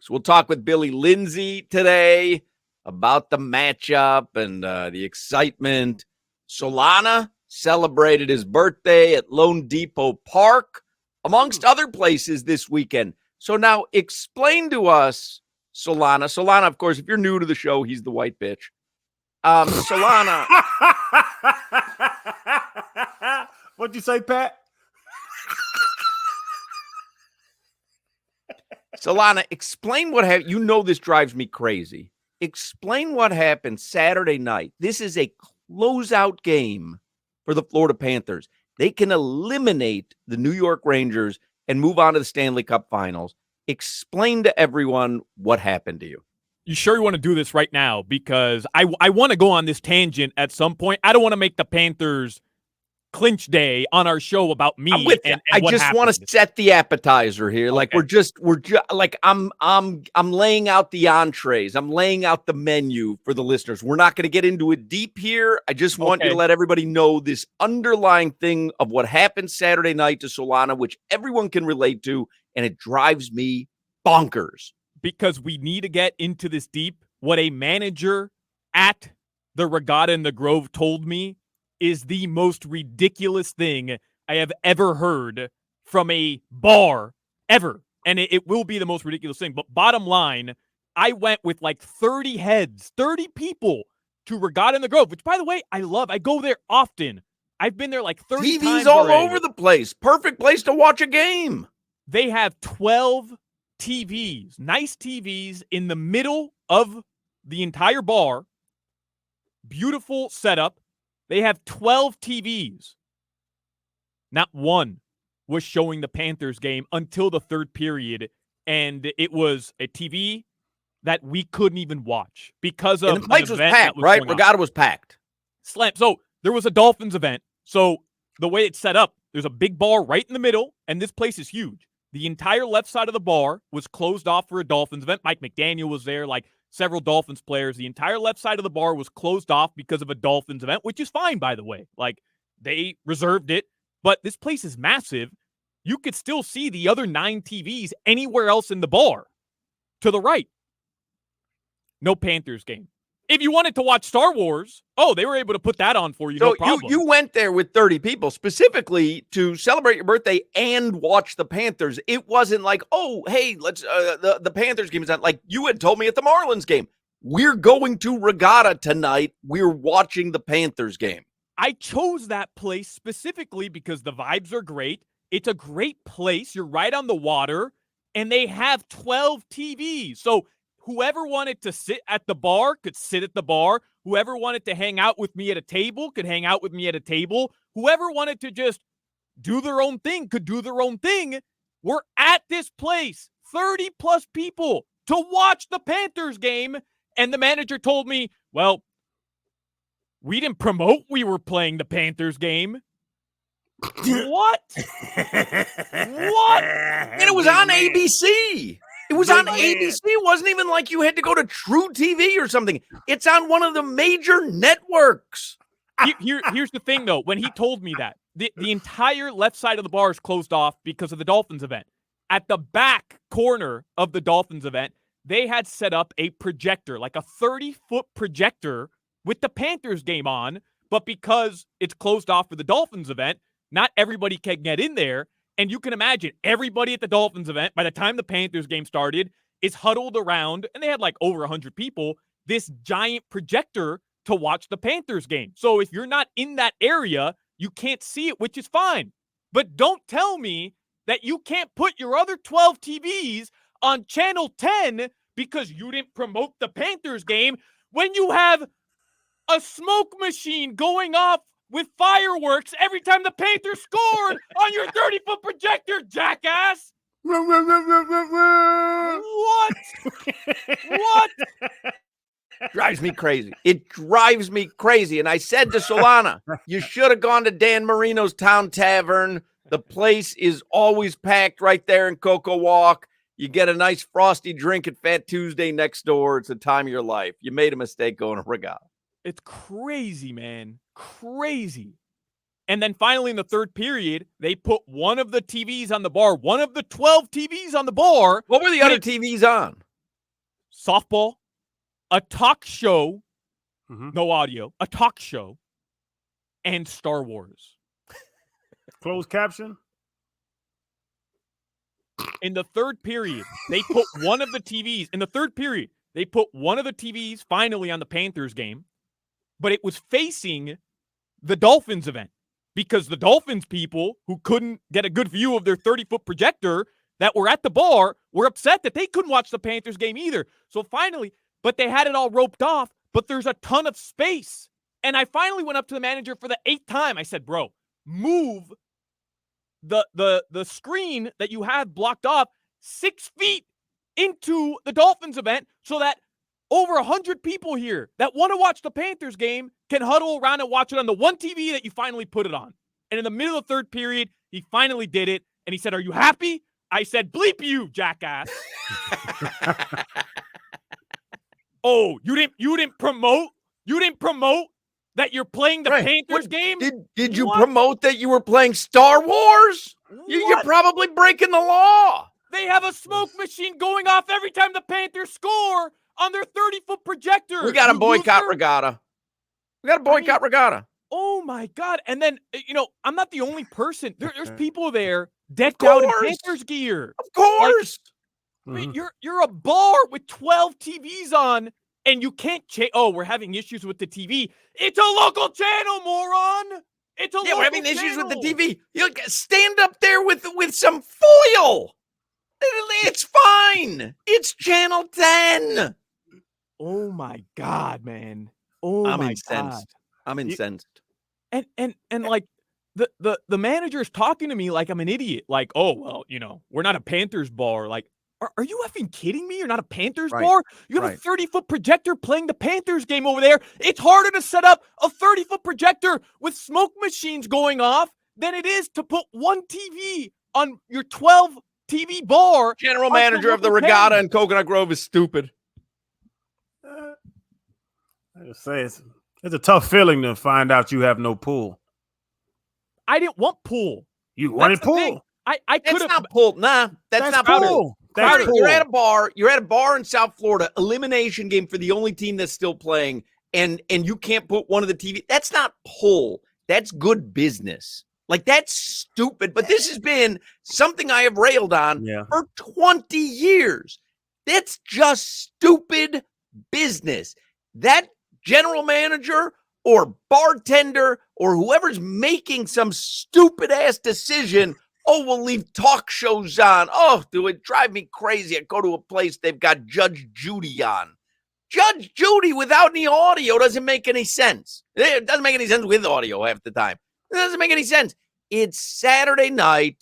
So we'll talk with Billy Lindsay today about the matchup and the excitement. Solana celebrated his birthday at Lone Depot Park, amongst other places this weekend. So now explain to us, Solana. Solana, of course, if you're new to the show, he's the white bitch. Solana. What'd you say, Pat? Solana, explain what happened. You know this drives me crazy. Explain what happened Saturday night. This is a closeout game for the Florida Panthers. They can eliminate the New York Rangers and move on to the Stanley Cup Finals. Explain to everyone what happened to you. You sure you want to do this right now? Because I want to go on this tangent at some point. I don't want to make the Panthers clinch day on our show about me. I'm with you. I just want to set the appetizer here. Okay. Like we're just like I'm laying out the entrees. I'm laying out the menu for the listeners. We're not going to get into it deep here. I just want you to let everybody know this underlying thing of what happened Saturday night to Solana, which everyone can relate to, and it drives me bonkers. Because we need to get into this deep. What a manager at the Regatta in the Grove told me is the most ridiculous thing I have ever heard from a bar ever. And it will be the most ridiculous thing. But bottom line, I went with like 30 heads, 30 people to Regatta in the Grove, which, by the way, I love. I go there often. I've been there like 30 times TVs all already. over the place. Perfect place to watch a game. They have 12 TVs, nice TVs in the middle of the entire bar. Beautiful setup. They have 12 TVs. Not one was showing the Panthers game until the third period, and it was a TV that we couldn't even watch because of and the place was packed, right? Regatta was packed. Slam. So there was a Dolphins event. So the way it's set up, there's a big bar right in the middle, and this place is huge. The entire left side of the bar was closed off for a Dolphins event. Mike McDaniel was there, like several Dolphins players. The entire left side of the bar was closed off because of a Dolphins event, which is fine, by the way. Like, they reserved it. But this place is massive. You could still see the other 9 TVs anywhere else in the bar. To the right. No Panthers game. If you wanted to watch Star Wars, they were able to put that on for you, no problem. You went there with 30 people specifically to celebrate your birthday and watch the Panthers. It wasn't like, oh, hey, let's the Panthers game is on. Like you had told me at the Marlins game, we're going to Regatta tonight. We're watching the Panthers game. I chose that place specifically because the vibes are great. It's a great place. You're right on the water, and they have 12 TVs. So whoever wanted to sit at the bar could sit at the bar. Whoever wanted to hang out with me at a table could hang out with me at a table. Whoever wanted to just do their own thing could do their own thing. We're at this place, 30-plus people, to watch the Panthers game. And the manager told me, well, we didn't promote we were playing the Panthers game. What? What? And it was on ABC. It was on ABC. It wasn't even like you had to go to True TV or something. It's on one of the major networks. Here's the thing, though. When he told me that, the entire left side of the bar is closed off because of the Dolphins event. At the back corner of the Dolphins event, they had set up a projector, like a 30-foot projector with the Panthers game on. But because it's closed off for the Dolphins event, not everybody can get in there. And you can imagine everybody at the Dolphins event, by the time the Panthers game started, is huddled around, and they had like over 100 people, this giant projector to watch the Panthers game. So if you're not in that area, you can't see it, which is fine. But don't tell me that you can't put your other 12 TVs on Channel 10 because you didn't promote the Panthers game when you have a smoke machine going off with fireworks every time the Panthers scored on your 30-foot projector, jackass! What? What? Drives me crazy. It drives me crazy. And I said to Solana, you should have gone to Dan Marino's Town Tavern. The place is always packed right there in Cocoa Walk. You get a nice frosty drink at Fat Tuesday next door. It's the time of your life. You made a mistake going to Regatta. It's crazy, man. Crazy. And then finally in the third period, they put one of the TVs on the bar, one of the 12 TVs on the bar. What were the other TVs on? softball, a talk show, Mhm. no audio, a talk show, and Star Wars. Closed caption. In the third period, they put one of the TVs. In the third period, they put one of the TVs finally on the Panthers game, but it was facing the Dolphins event because the Dolphins people who couldn't get a good view of their 30-foot projector that were at the bar were upset that they couldn't watch the Panthers game either. So finally, but they had it all roped off, but there's a ton of space. And I finally went up to the manager for the 8th time. I said, bro, move the screen that you have blocked off 6 feet into the Dolphins event so that over 100 people here that want to watch the Panthers game can huddle around and watch it on the one TV that you finally put it on. And in the middle of the third period, he finally did it. And he said, are you happy? I said, bleep you, jackass. Oh, you didn't promote that you're playing the Panthers game? Did you promote that you were playing Star Wars? You're probably breaking the law. They have a smoke machine going off every time the Panthers score on their 30-foot projector. We got to boycott Regatta. Regatta. Oh, my God. And then, I'm not the only person. There's people there decked out in Panthers gear. Of course. You're a bar with 12 TVs on, and you can't change. Oh, we're having issues with the TV. It's a local channel, moron. It's a local channel. We're having issues with the TV. You stand up there with some foil. It's fine. It's channel 10. Oh my God, man. I'm incensed. I'm incensed. And like the manager's talking to me like I'm an idiot. Like, oh, well, we're not a Panthers bar. Like, are you effing kidding me? You're not a Panthers bar? You have a 30-foot projector playing the Panthers game over there. It's harder to set up a 30-foot projector with smoke machines going off than it is to put one TV on your 12 TV bar. General manager of the Regatta in Coconut Grove is stupid. I just say it's a tough feeling to find out you have no pool. I didn't want pool. You wanted pool. I could have not pool. Nah, that's not pool. That's You're at a bar. You're at a bar in South Florida. Elimination game for the only team that's still playing, and you can't put one of the TV. That's not pull. That's good business. Like, that's stupid. But this has been something I have railed on for 20 years. That's just stupid business. That general manager or bartender or whoever's making some stupid ass decision, oh, we'll leave talk shows on. Oh, do it drive me crazy? I go to a place, they've got Judge Judy on. Judge Judy without any audio doesn't make any sense. It doesn't make any sense with audio half the time. It doesn't make any sense. It's Saturday night.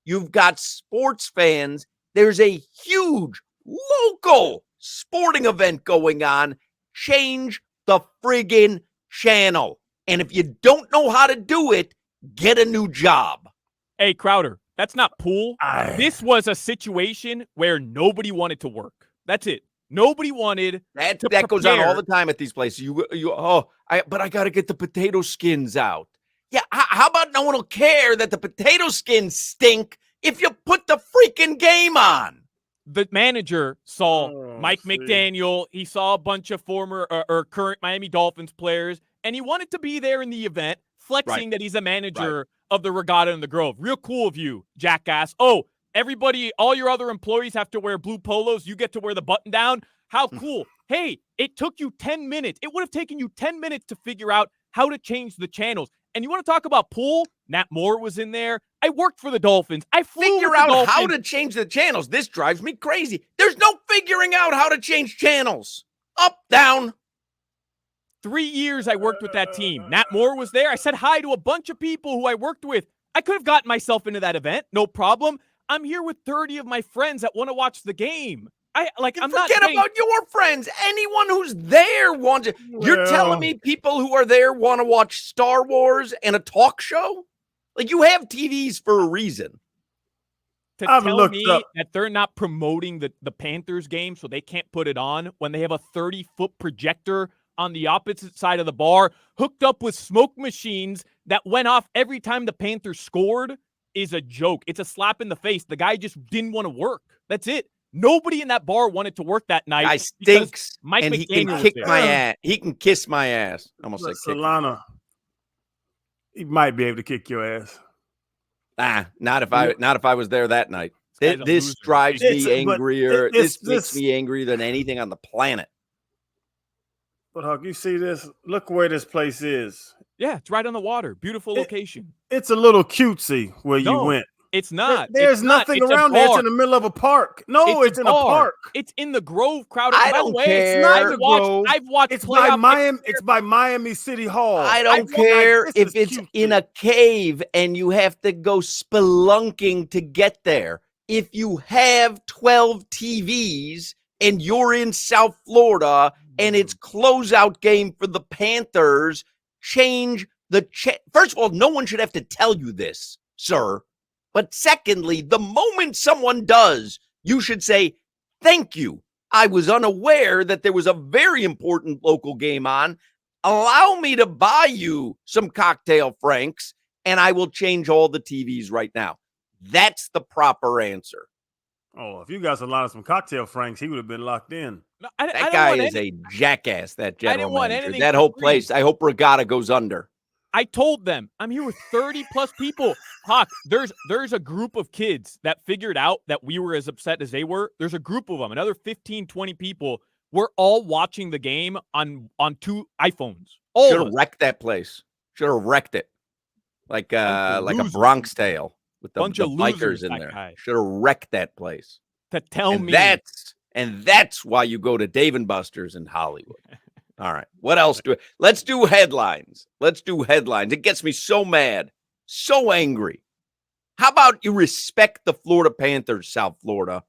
You've got sports fans. There's a huge local sporting event going on. Change the friggin' channel. And if you don't know how to do it, get a new job. Hey, Crowder, that's not pool. This was a situation where nobody wanted to work. That's it. Nobody wanted that to goes on all the time at these places. But I got to get the potato skins out. Yeah, how about no one will care that the potato skins stink if you put the freaking game on? The manager saw Mike McDaniel. He saw a bunch of former or current Miami Dolphins players, and he wanted to be there in the event, flexing that he's a manager of the Regatta in the Grove. Real cool of you, jackass. Oh, everybody, all your other employees have to wear blue polos. You get to wear the button down. How cool. Hey, it took you 10 minutes. It would have taken you 10 minutes to figure out how to change the channels. And you want to talk about pool? Nat Moore was in there. I worked for the Dolphins. I figure out how to change the channels. This drives me crazy. There's no figuring out how to change channels. Up, down. 3 years I worked with that team. Nat Moore was there. I said hi to a bunch of people who I worked with. I could have gotten myself into that event. No problem. I'm here with 30 of my friends that want to watch the game. Forget about your friends. Anyone who's there wants it. You're telling me people who are there want to watch Star Wars and a talk show? Like, you have TVs for a reason. To tell me that they're not promoting the Panthers game so they can't put it on when they have a 30-foot projector on the opposite side of the bar hooked up with smoke machines that went off every time the Panthers scored is a joke. It's a slap in the face. The guy just didn't want to work. That's it. Nobody in that bar wanted to work that night. Guy stinks, Mike and McDaniel he can was kick there. my ass. He can kiss my ass. I almost But said kick. Solana, he might be able to kick your ass. Not if I was there that night. This guy's a This loser. drives me But angrier. this This makes me angrier than anything on the planet. But Huck, you see this? Look where this place is. Yeah, it's right on the water. Beautiful location. It's a little cutesy where you No, went. It's not. There's nothing around there. It's in the middle of a park. No, it's in a park. It's in the Grove, crowded. I By don't the way, care. I've watched. It's by Miami. It's by Miami City Hall. I don't care if it's in a cave and you have to go spelunking to get there. If you have 12 TVs and you're in South Florida and it's closeout game for the Panthers, change the First of all, no one should have to tell you this, sir. But secondly, the moment someone does, you should say, thank you. I was unaware that there was a very important local game on. Allow me to buy you some cocktail franks, and I will change all the TVs right now. That's the proper answer. Oh, if you got some cocktail franks, he would have been locked in. No, that guy is a jackass, that general manager. That whole place, I hope Regatta goes under. I told them I'm here with 30 plus people. Hawk, there's a group of kids that figured out that we were as upset as they were. There's a group of them, another 15, 20 people. We're all watching the game on 2 iPhones. Should have wrecked that place. Should have wrecked it. Like a Bronx Tale with the bikers in there. Should have wrecked that place. To tell me. That's why you go to Dave & Buster's in Hollywood. All right. What else let's do headlines. It gets me so mad, so angry. How about you respect the Florida Panthers, South Florida?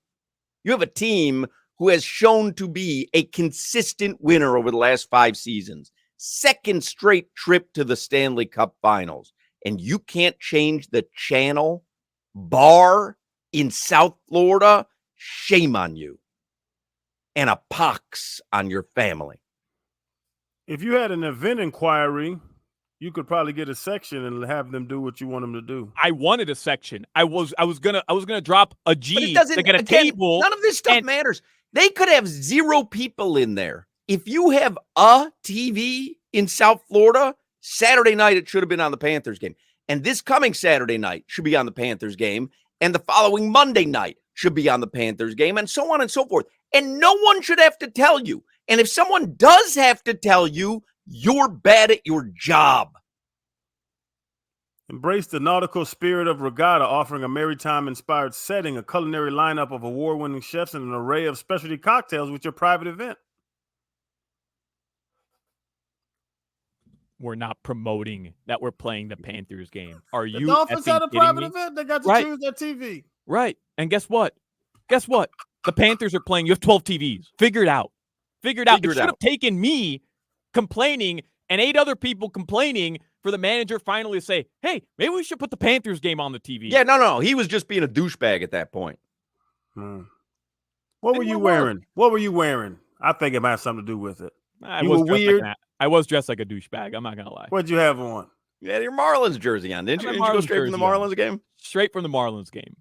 You have a team who has shown to be a consistent winner over the last 5 seasons. Second straight trip to the Stanley Cup Finals. And you can't change the channel bar in South Florida? Shame on you. And a pox on your family. If you had an event inquiry, you could probably get a section and have them do what you want them to do. I wanted a section. I was gonna drop a G to get a table. None of this stuff matters. They could have 0 people in there. If you have a TV in South Florida, Saturday night it should have been on the Panthers game. And this coming Saturday night should be on the Panthers game. And the following Monday night should be on the Panthers game, and so on and so forth. And no one should have to tell you. And if someone does have to tell you, you're bad at your job. Embrace the nautical spirit of Regatta, offering a maritime-inspired setting, a culinary lineup of award-winning chefs, and an array of specialty cocktails with your private event. We're not promoting that we're playing the Panthers game. Are you? The Dolphins had a private event. They got to choose their TV. Right. And guess what? The Panthers are playing. You have 12 TVs. Figure it out. It should have taken me complaining and 8 other people complaining for the manager finally to say, hey, maybe we should put the Panthers game on the TV. Yeah, no. He was just being a douchebag at that point. What were you wearing? I think it might have something to do with it. You were weird. I was dressed like a douchebag. I'm not going to lie. What'd you have on? You had your Marlins jersey on, didn't you? Didn't you go straight from the Marlins game? Straight from the Marlins game.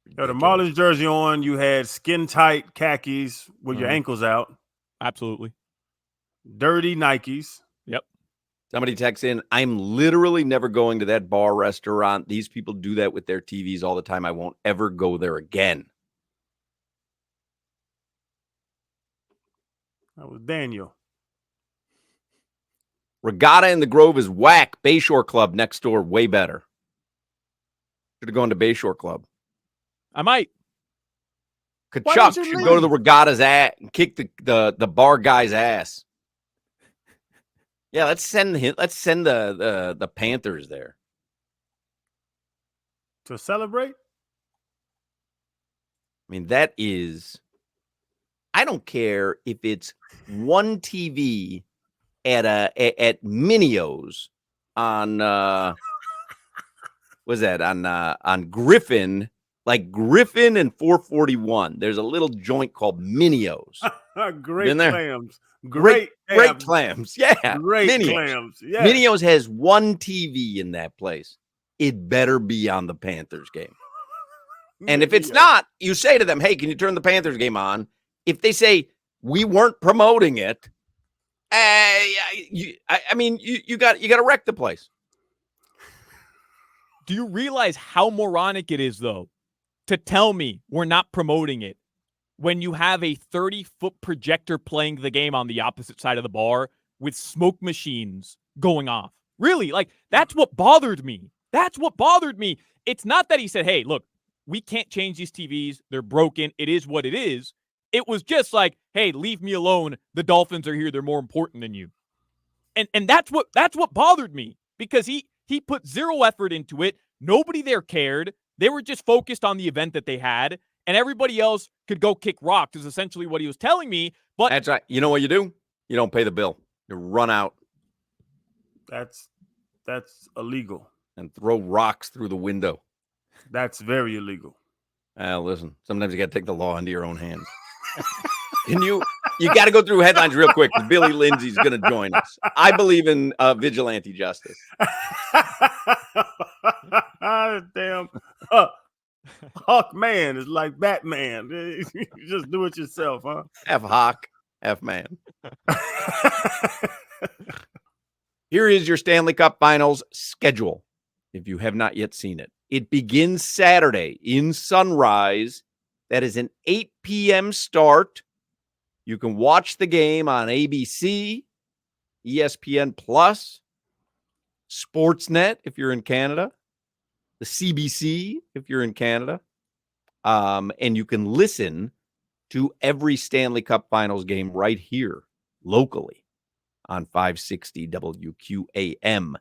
You had a Marlins jersey on. You had skin-tight khakis with your ankles out. Absolutely. Dirty Nikes. Yep. Somebody texts in, I'm literally never going to that bar restaurant. These people do that with their TVs all the time. I won't ever go there again. That was Daniel. Regatta in the Grove is whack. Bayshore Club next door, way better. Should have gone to Bayshore Club. I might. Kachuk should go to the Regatta's ass and kick the bar guy's ass. Yeah, let's send the Panthers there to celebrate. I mean, that is. I don't care if it's one TV at Minio's on was that on Griffin, like Griffin and 441. There's a little joint called Minio's. Great clams. Great clams. Yeah. Great Minio's. clams. Yes. Minio's has one TV in that place. It better be on the Panthers game. And if it's not, you say to them, hey, can you turn the Panthers game on? If they say, we weren't promoting it, you got to wreck the place. Do you realize how moronic it is, though, to tell me we're not promoting it when you have a 30-foot projector playing the game on the opposite side of the bar with smoke machines going off? Really? Like, that's what bothered me. That's what bothered me. It's not that he said, hey, look, we can't change these TVs. They're broken. It is what it is. It was just like, hey, leave me alone. The Dolphins are here. They're more important than you. And that's what bothered me, because he put zero effort into it. Nobody there cared. They were just focused on the event that they had, and everybody else could go kick rocks, is essentially what he was telling me. But that's right. You know what you do? You don't pay the bill. You run out. That's illegal. And throw rocks through the window. That's very illegal. Listen, sometimes you got to take the law into your own hands. Can you got to go through headlines real quick. Billy Lindsay's going to join us. I believe in vigilante justice. Damn. Hawk man is like Batman. You just do it yourself, huh? F Hawk, F man. Here is your Stanley Cup Finals schedule, if you have not yet seen it. It begins Saturday in Sunrise. That is an 8 p.m. start. You can watch the game on ABC, ESPN Plus, Sportsnet if you're in Canada, the CBC if you're in Canada, and you can listen to every Stanley Cup Finals game right here locally on 560 WQAM.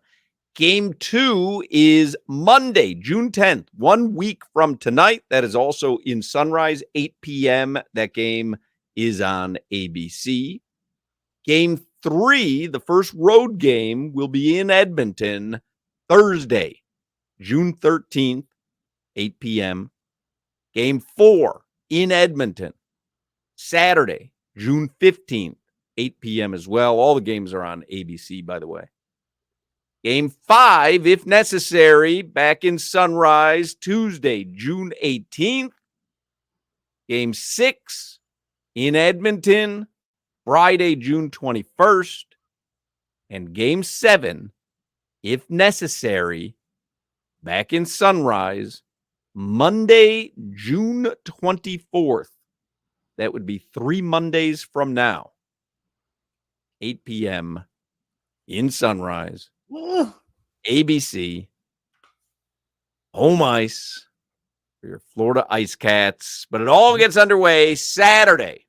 Game 2 is Monday, June 10th, 1 week from tonight. That is also in Sunrise, 8 p.m. That game is on ABC. Game 3, the first road game, will be in Edmonton Thursday, June 13th, 8 p.m. Game 4 in Edmonton, Saturday, June 15th, 8 p.m. as well. All the games are on ABC, by the way. Game 5, if necessary, back in Sunrise, Tuesday, June 18th. Game 6 in Edmonton, Friday, June 21st. And Game 7, if necessary, back in Sunrise, Monday, June 24th. That would be 3 Mondays from now. 8 p.m. in Sunrise. ABC, home ice for your Florida Ice Cats. But it all gets underway Saturday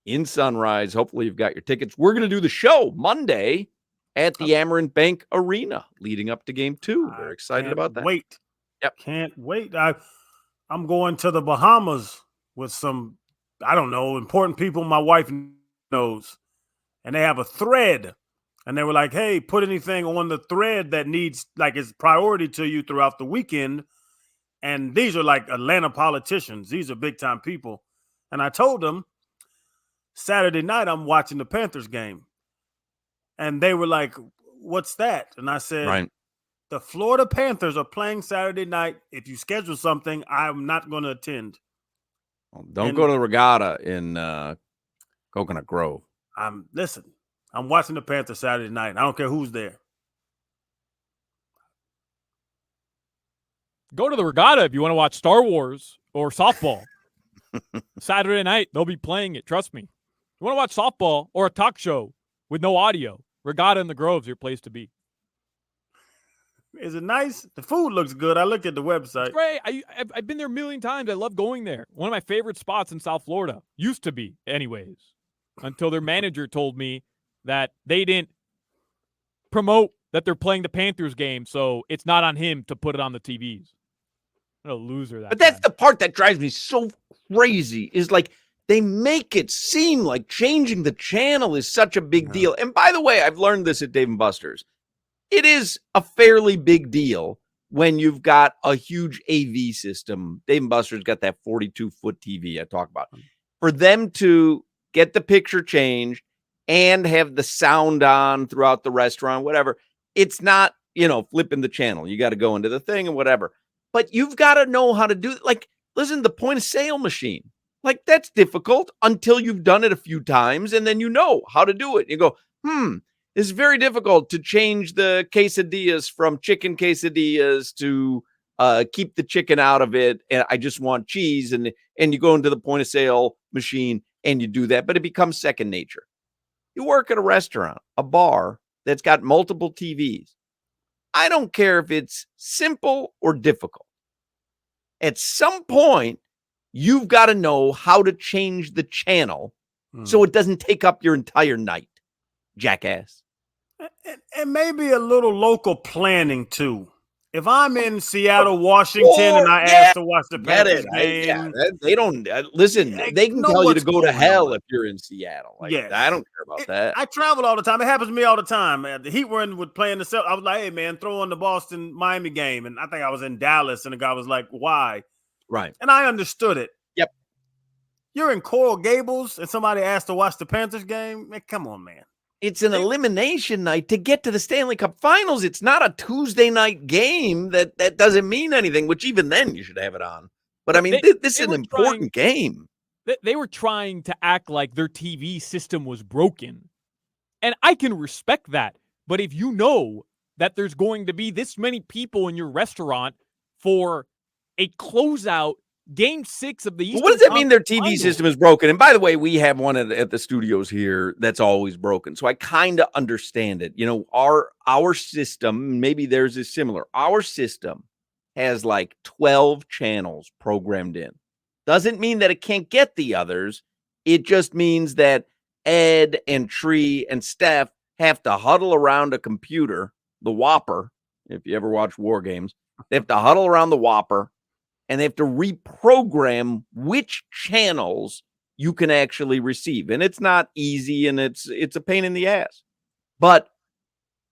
in Sunrise. Hopefully you've got your tickets. We're going to do the show Monday at the Amerant Bank Arena leading up to Game 2. We're excited about that. Can't wait. I'm going to the Bahamas with some, I don't know, important people my wife knows. And they have a thread. And they were like, hey, put anything on the thread that needs, like, is priority to you throughout the weekend. And these are like Atlanta politicians. These are big time people. And I told them Saturday night, I'm watching the Panthers game. And they were like, what's that? And I said, right. The Florida Panthers are playing Saturday night. If you schedule something, I'm not going to attend. Well, don't go to the Regatta in Coconut Grove. Listen, I'm watching the Panthers Saturday night. I don't care who's there. Go to the Regatta if you want to watch Star Wars or softball. Saturday night, they'll be playing it. Trust me. If you want to watch softball or a talk show with no audio, Regatta in the Grove's your place to be. Is it nice? The food looks good. I looked at the website. It's great. I've been there a million times. I love going there. One of my favorite spots in South Florida. Used to be, anyways. Until their manager told me that they didn't promote that they're playing the Panthers game, so it's not on him to put it on the TVs. What a loser that. But that's the part that drives me so crazy is like they make it seem like changing the channel is such a big deal. And by the way, I've learned this at Dave & Buster's. It is a fairly big deal when you've got a huge AV system. Dave & Buster's got that 42-foot TV I talk about. For them to get the picture changed and have the sound on throughout the restaurant, whatever, it's not, flipping the channel. You got to go into the thing and whatever. but you've got to know how to do it. Like, listen, the point of sale machine, like that's difficult until you've done it a few times and then you know how to do it. You go, it's very difficult to change the quesadillas from chicken quesadillas to keep the chicken out of it. And I just want cheese. And you go into the point of sale machine and you do that, but it becomes second nature. You work at a restaurant, a bar that's got multiple TVs. I don't care if it's simple or difficult. At some point, you've got to know how to change the channel so it doesn't take up your entire night, jackass. And maybe a little local planning, too. If I'm in Seattle, Washington, and I ask to watch the Panthers game, they don't listen. They can tell you to go to hell if you're in Seattle. Like, I don't care about that. I travel all the time. It happens to me all the time. Man. The Heat were playing the Celtics. I was like, "Hey, man, throw on the Boston-Miami game," and I think I was in Dallas, and the guy was like, "Why?" Right, and I understood it. Yep. You're in Coral Gables, and somebody asked to watch the Panthers game. Man, come on, man. It's an elimination night to get to the Stanley Cup Finals. It's not a Tuesday night game that doesn't mean anything, which even then you should have it on. But I mean, this is an important game. They were trying to act like their TV system was broken. And I can respect that. But if you know that there's going to be this many people in your restaurant for a closeout Game 6 of the Eastern What does that mean their TV Finals? system is broken? And by the way, we have one at the studios here that's always broken. So I kind of understand it. You know, our system, maybe theirs is similar. Our system has like 12 channels programmed in. Doesn't mean that it can't get the others. It just means that Ed and Tree and Steph have to huddle around a computer, the Whopper. If you ever watch War Games, they have to huddle around the Whopper. And they have to reprogram which channels you can actually receive. And it's not easy, and it's a pain in the ass. But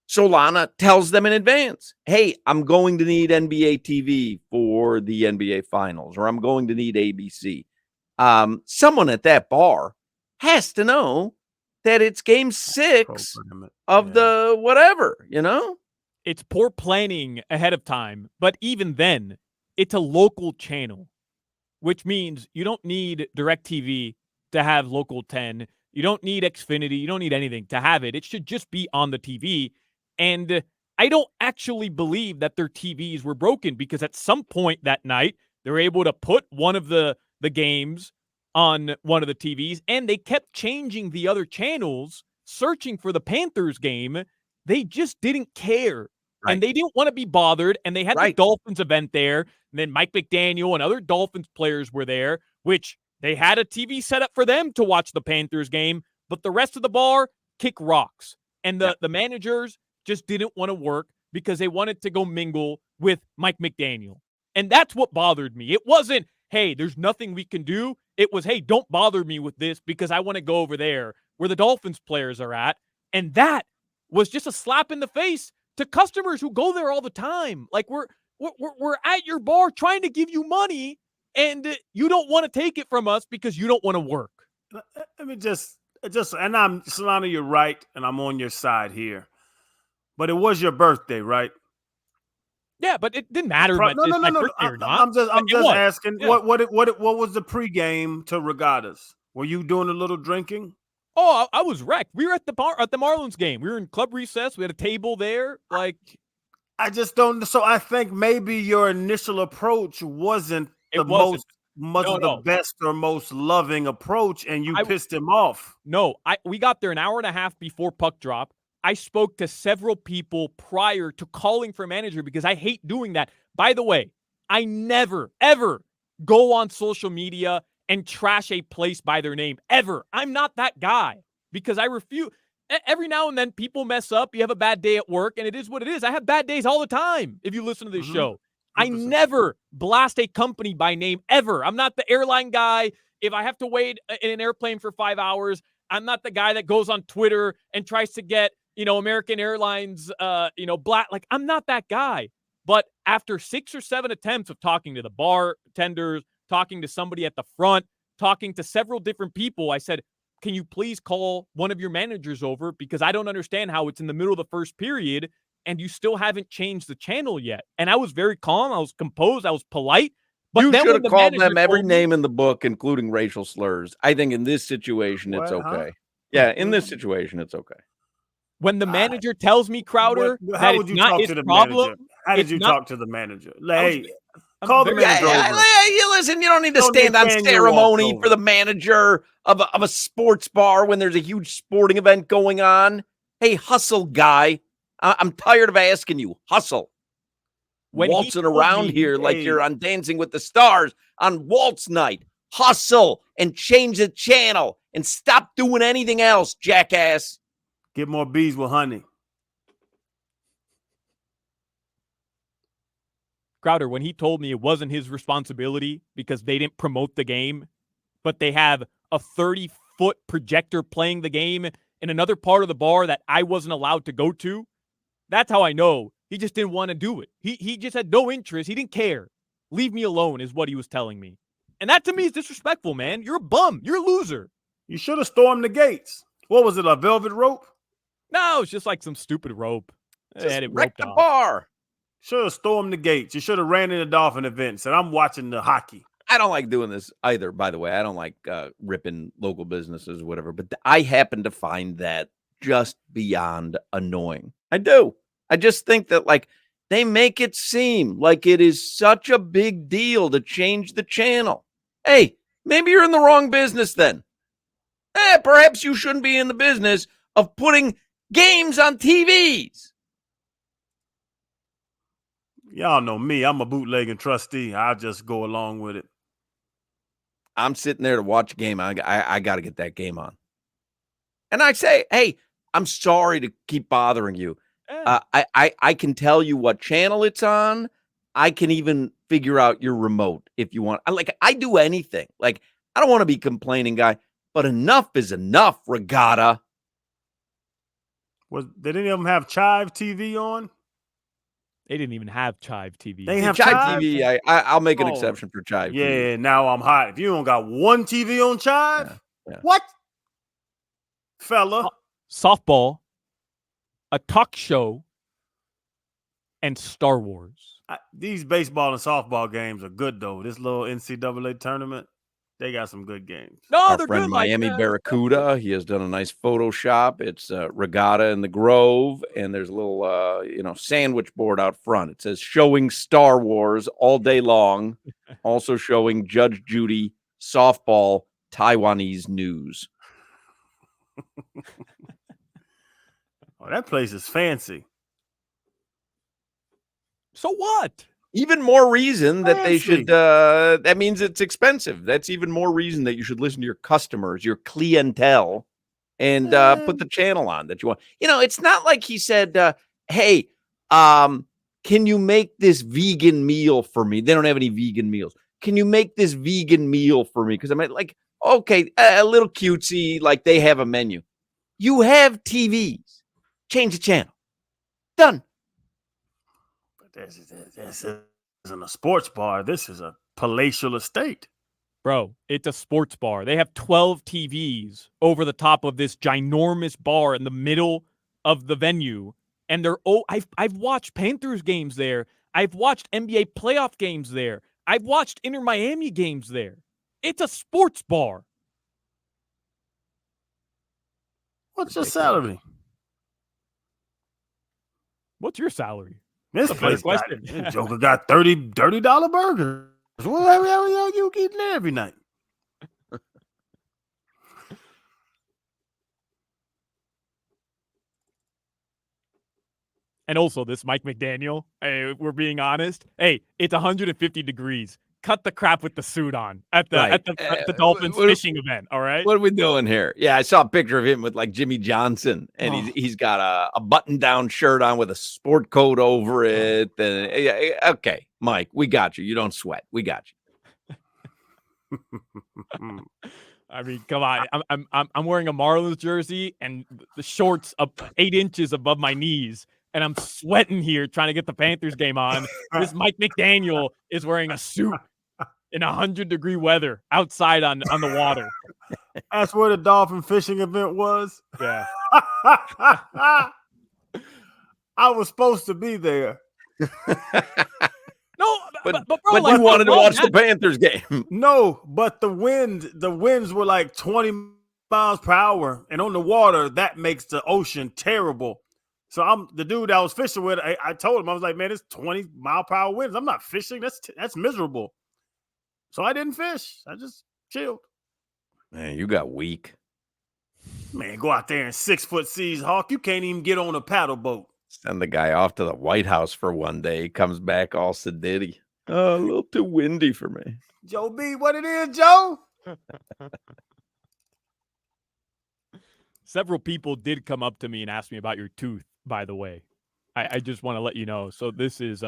Solana tells them in advance, hey, I'm going to need NBA TV for the NBA Finals, or I'm going to need ABC. Someone at that bar has to know that it's Game 6 of the whatever, you know? It's poor planning ahead of time. But even then, it's a local channel, which means you don't need DirecTV to have Local 10. You don't need Xfinity. You don't need anything to have it. It should just be on the TV. And I don't actually believe that their TVs were broken, because at some point that night, they were able to put one of the games on one of the TVs, and they kept changing the other channels, searching for the Panthers game. They just didn't care. Right. And they didn't want to be bothered, and they had the Dolphins event there, and then Mike McDaniel and other Dolphins players were there, which they had a TV set up for them to watch the Panthers game, but the rest of the bar kick rocks. And the managers just didn't want to work because they wanted to go mingle with Mike McDaniel. And that's what bothered me. It wasn't, hey, there's nothing we can do. It was, hey, don't bother me with this because I want to go over there where the Dolphins players are at. And that was just a slap in the face to customers who go there all the time. Like, we're at your bar trying to give you money, and you don't want to take it from us because you don't want to work. Let me just, and Solana, you're right, and I'm on your side here. But it was your birthday, right? Yeah, but it didn't matter. No. I'm just asking. Yeah. What was the pregame to Regattas? Were you doing a little drinking? Oh, I was wrecked. We were at the Marlins game. We were in club recess. We had a table there. Like, I just don't. So I think maybe your initial approach wasn't the best or most loving approach, and you pissed him off. No, we got there an hour and a half before puck drop. I spoke to several people prior to calling for a manager because I hate doing that. By the way, I never, ever go on social media and trash a place by their name, ever. I'm not that guy because I refuse. Every now and then people mess up. You have a bad day at work, and it is what it is. I have bad days all the time if you listen to this show. 100%. I never blast a company by name, ever. I'm not the airline guy. If I have to wait in an airplane for 5 hours, I'm not the guy that goes on Twitter and tries to get, American Airlines, black. Like, I'm not that guy. But after 6 or 7 attempts of talking to the bartenders, talking to somebody at the front, talking to several different people, I said, can you please call one of your managers over? Because I don't understand how it's in the middle of the first period and you still haven't changed the channel yet. And I was very calm. I was composed. I was polite. But you then should when have the called manager them every told me- name in the book, including racial slurs. I think in this situation, it's What, huh? okay. Yeah, in this situation, it's okay. when the manager tells me, Crowder, How that would it's you not talk his to the problem, manager? How did it's you not- talk to the manager? I was- Like, hey, I'm call the very- manager over. Listen, you don't need to Don't stand on Nathaniel walks ceremony over. for the manager of a sports bar when there's a huge sporting event going on. Hey, hustle, guy. I'm tired of asking you. Hustle. When he Waltzing told around me, here like hey. you're on Dancing with the Stars on waltz night. Hustle and change the channel and stop doing anything else, jackass. Get more bees with honey. Crowder, when he told me it wasn't his responsibility because they didn't promote the game, but they have a 30-foot projector playing the game in another part of the bar that I wasn't allowed to go to, that's how I know he just didn't want to do it. He just had no interest. He didn't care. Leave me alone is what he was telling me. And that to me is disrespectful, man. You're a bum. You're a loser. You should have stormed the gates. What was it, a velvet rope? No, it's just like some stupid rope. They Just had it wreck roped the off. bar. Should have stormed the gates. You should have ran in the Dolphin event. Said, I'm watching the hockey. I don't like doing this either, by the way. I don't like ripping local businesses or whatever, but I happen to find that just beyond annoying. I do. I just think that, like, they make it seem like it is such a big deal to change the channel. Hey, maybe you're in the wrong business then. Perhaps you shouldn't be in the business of putting games on TVs. Y'all know me. I'm a bootlegging trustee. I'll just go along with it. I'm sitting there to watch a game. I got to get that game on. And I say, hey, I'm sorry to keep bothering you. I can tell you what channel it's on. I can even figure out your remote if you want. I do anything. Like, I don't want to be complaining guy, but enough is enough, Regatta. Did any of them have Chive TV on? They didn't even have Chive TV. They have Chive Chive? TV. I'll make an Oh, exception for Chive Yeah, TV. now I'm hot. If you don't got one TV on Chive, Yeah. what? Fella. Softball, a talk show, and Star Wars. These baseball and softball games are good, though. This little NCAA tournament, they got some good games. No, Our they're friend good. Miami Barracuda, he has done a nice Photoshop. It's Regatta in the Grove, and there's a little, sandwich board out front. It says showing Star Wars all day long, also showing Judge Judy, softball, Taiwanese news. Oh, that place is fancy. So what? Even more reason that they should, Fancy. that means it's expensive. That's even more reason that you should listen to your customers, your clientele, and put the channel on that you want. It's not like he said, hey, can you make this vegan meal for me? They don't have any vegan meals. Can you make this vegan meal for me? Because I mean, like, okay, a little cutesy, like they have a menu. You have TVs. Change the channel. Done. This isn't a sports bar. This is a palatial estate. Bro, it's a sports bar. They have 12 TVs over the top of this ginormous bar in the middle of the venue. And I've watched Panthers games there. I've watched NBA playoff games there. I've watched Inter Miami games there. It's a sports bar. What's your salary? What's your salary? This That's a better place question. this Joker got $30 burgers. Well, you eating there every night. And also this Mike McDaniel, hey, we're being honest. Hey, it's 150 degrees. Cut the crap with the suit on at the Dolphins fishing event, all right? What are we doing here? Yeah, I saw a picture of him with like Jimmy Johnson, and he's got a button-down shirt on with a sport coat over it. And okay, Mike, we got you. You don't sweat. We got you. I mean, come on. I'm wearing a Marlins jersey and the shorts up 8 inches above my knees, and I'm sweating here trying to get the Panthers game on. This Mike McDaniel is wearing a suit in 100-degree weather outside on the water. That's where the dolphin fishing event was. Yeah. I I was supposed to be there. No, But bro, you like, wanted to well, watch the Panthers game. No, but the winds were like 20 miles per hour, and on the water that makes the ocean terrible. So I'm the dude I was fishing with. I told him, I was like, man, it's 20-mile-per-hour winds. I'm not fishing. That's miserable. So I didn't fish. I just chilled. Man, you got weak. Man, go out there in 6-foot seas, Hawk. You can't even get on a paddle boat. Send the guy off to the White House for one day. He comes back all sedity. Oh, a little too windy for me. Joe B, what it is, Joe? Several people did come up to me and ask me about your tooth, by the way. I just want to let you know. So this is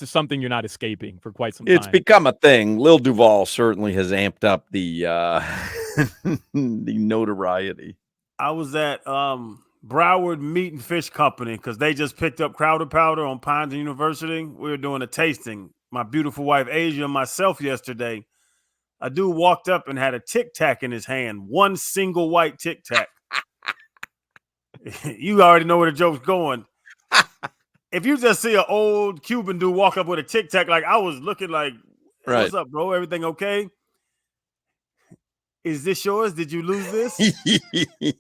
something you're not escaping for quite some time. It's become a thing. Lil Duval certainly has amped up the the notoriety. I was at Broward Meat and Fish Company because they just picked up Crowder Powder on Pines University. We were doing a tasting. My beautiful wife Asia and myself yesterday. A dude walked up and had a Tic Tac in his hand. One single white Tic Tac. You already know where the joke's going. If you just see an old Cuban dude walk up with a Tic Tac, like I was looking like, hey, what's up, bro? Everything okay? Is this yours? Did you lose this?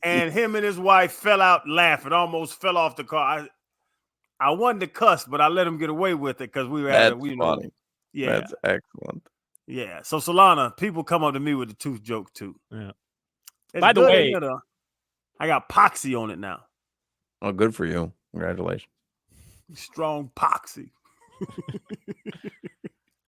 And him and his wife fell out laughing, almost fell off the car. I wanted to cuss, but I let him get away with it because we were That's funny. funny. Yeah. That's excellent. Yeah. So Solana, people come up to me with the tooth joke too. Yeah. It's By the good, way, ain't it? I got poxy on it now. Oh, good for you. Congratulations. Strong poxy.